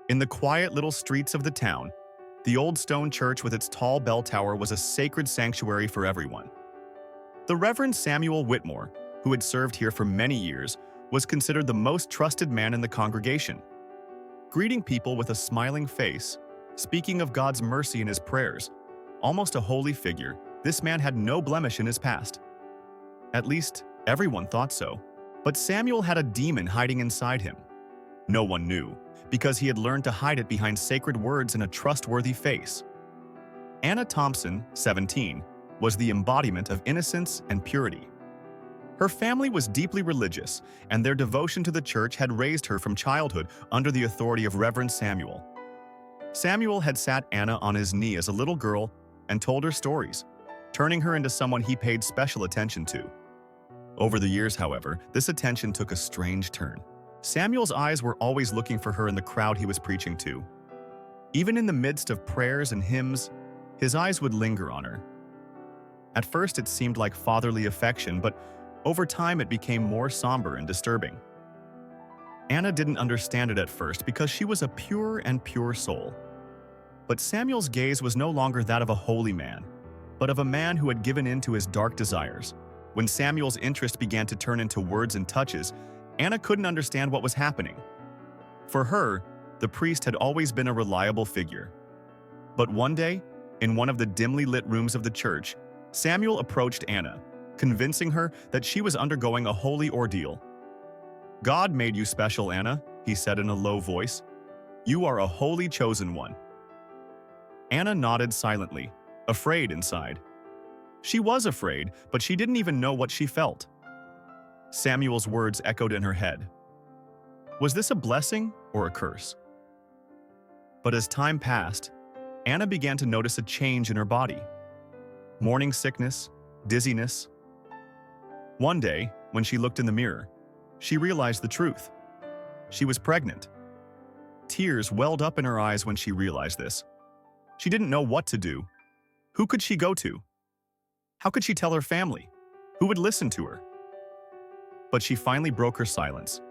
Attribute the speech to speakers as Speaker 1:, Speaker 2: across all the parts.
Speaker 1: In the quiet little streets of the town, the old stone church with its tall bell tower was a sacred sanctuary for everyone. The Reverend Samuel Whitmore, who had served here for many years, was considered the most trusted man in the congregation. Greeting people with a smiling face, speaking of God's mercy in his prayers, almost a holy figure, this man had no blemish in his past. At least, everyone thought so. But Samuel had a demon hiding inside him. No one knew, because he had learned to hide it behind sacred words and a trustworthy face. Anna Thompson, 17, was the embodiment of innocence and purity. Her family was deeply religious, and their devotion to the church had raised her from childhood under the authority of Reverend Samuel. Samuel had sat Anna on his knee as a little girl and told her stories, turning her into someone he paid special attention to. Over the years, however, this attention took a strange turn. Samuel's eyes were always looking for her in the crowd he was preaching to. Even in the midst of prayers and hymns, his eyes would linger on her. At first, it seemed like fatherly affection, but over time it became more somber and disturbing. Anna didn't understand it at first because she was a pure soul. But Samuel's gaze was no longer that of a holy man, but of a man who had given in to his dark desires. When Samuel's interest began to turn into words and touches, Anna couldn't understand what was happening. For her, the priest had always been a reliable figure. But one day, in one of the dimly lit rooms of the church, Samuel approached Anna, convincing her that she was undergoing a holy ordeal. "God made you special, Anna," he said in a low voice. "You are a holy chosen one." Anna nodded silently, afraid inside. She was afraid, but she didn't even know what she felt. Samuel's words echoed in her head. Was this a blessing or a curse? But as time passed, Anna began to notice a change in her body. Morning sickness, dizziness. One day, when she looked in the mirror, she realized the truth. She was pregnant. Tears welled up in her eyes when she realized this. She didn't know what to do. Who could she go to? How could she tell her family? Who would listen to her? But she finally broke her silence.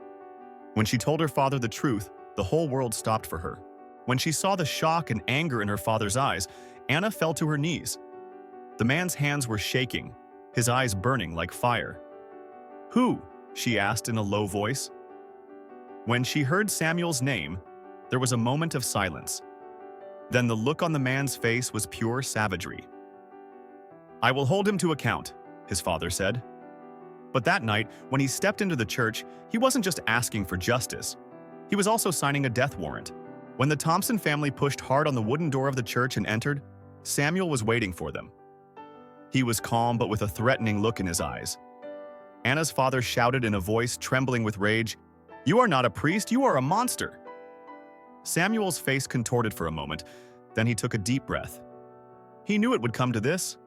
Speaker 1: When she told her father the truth, the whole world stopped for her. When she saw the shock and anger in her father's eyes, Anna fell to her knees. The man's hands were shaking, his eyes burning like fire. "Who?" she asked in a low voice. When she heard Samuel's name, there was a moment of silence. Then the look on the man's face was pure savagery. "I will hold him to account," his father said. But that night, when he stepped into the church, he wasn't just asking for justice. He was also signing a death warrant. When the Thompson family pushed hard on the wooden door of the church and entered, Samuel was waiting for them. He was calm but with a threatening look in his eyes. Anna's father shouted in a voice trembling with rage, "You are not a priest, you are a monster!" Samuel's face contorted for a moment, then he took a deep breath. He knew it would come to this.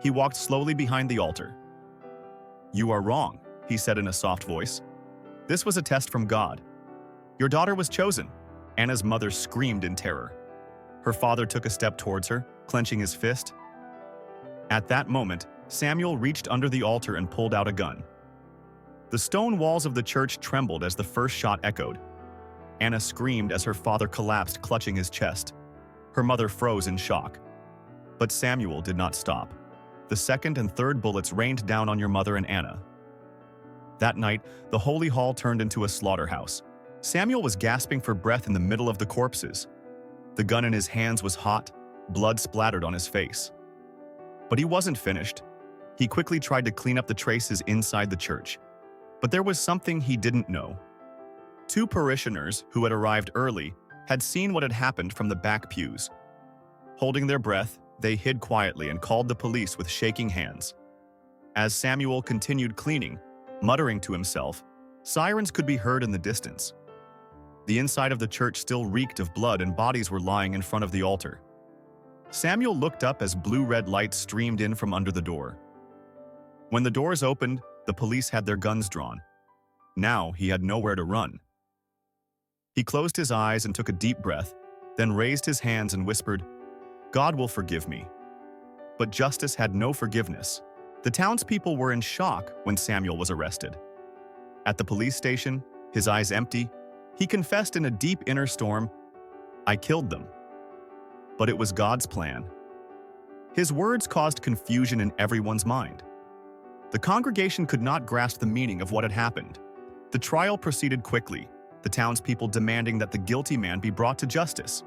Speaker 1: He walked slowly behind the altar. "You are wrong," he said in a soft voice. "This was a test from God. Your daughter was chosen." Anna's mother screamed in terror. Her father took a step towards her, clenching his fist. At that moment, Samuel reached under the altar and pulled out a gun. The stone walls of the church trembled as the first shot echoed. Anna screamed as her father collapsed, clutching his chest. Her mother froze in shock. But Samuel did not stop. The second and third bullets rained down on your mother and Anna. That night, the holy hall turned into a slaughterhouse. Samuel was gasping for breath in the middle of the corpses. The gun in his hands was hot, blood splattered on his face. But he wasn't finished. He quickly tried to clean up the traces inside the church. But there was something he didn't know. Two parishioners who had arrived early had seen what had happened from the back pews. Holding their breath, they hid quietly and called the police with shaking hands. As Samuel continued cleaning, muttering to himself, sirens could be heard in the distance. The inside of the church still reeked of blood and bodies were lying in front of the altar. Samuel looked up as blue-red light streamed in from under the door. When the doors opened, the police had their guns drawn. Now he had nowhere to run. He closed his eyes and took a deep breath, then raised his hands and whispered, "God will forgive me." But justice had no forgiveness. The townspeople were in shock when Samuel was arrested. At the police station, his eyes empty, he confessed in a deep inner storm, I killed them. But it was God's plan. His words caused confusion in everyone's mind. The congregation could not grasp the meaning of what had happened. The trial proceeded quickly, the townspeople demanding that the guilty man be brought to justice.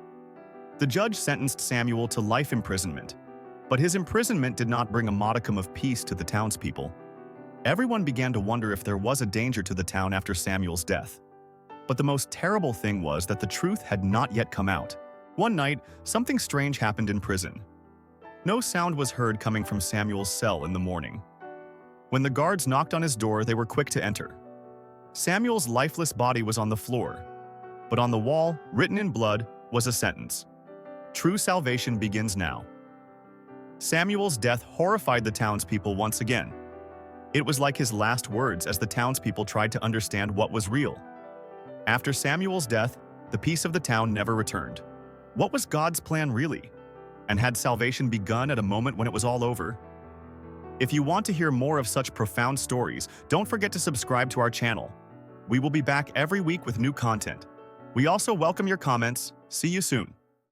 Speaker 1: The judge sentenced Samuel to life imprisonment, but his imprisonment did not bring a modicum of peace to the townspeople. Everyone began to wonder if there was a danger to the town after Samuel's death. But the most terrible thing was that the truth had not yet come out. One night, something strange happened in prison. No sound was heard coming from Samuel's cell in the morning. When the guards knocked on his door, they were quick to enter. Samuel's lifeless body was on the floor, but on the wall, written in blood, was a sentence. True salvation begins now. Samuel's death horrified the townspeople once again. It was like his last words as the townspeople tried to understand what was real. After Samuel's death, the peace of the town never returned. What was God's plan really? And had salvation begun at a moment when it was all over? If you want to hear more of such profound stories, don't forget to subscribe to our channel. We will be back every week with new content. We also welcome your comments. See you soon.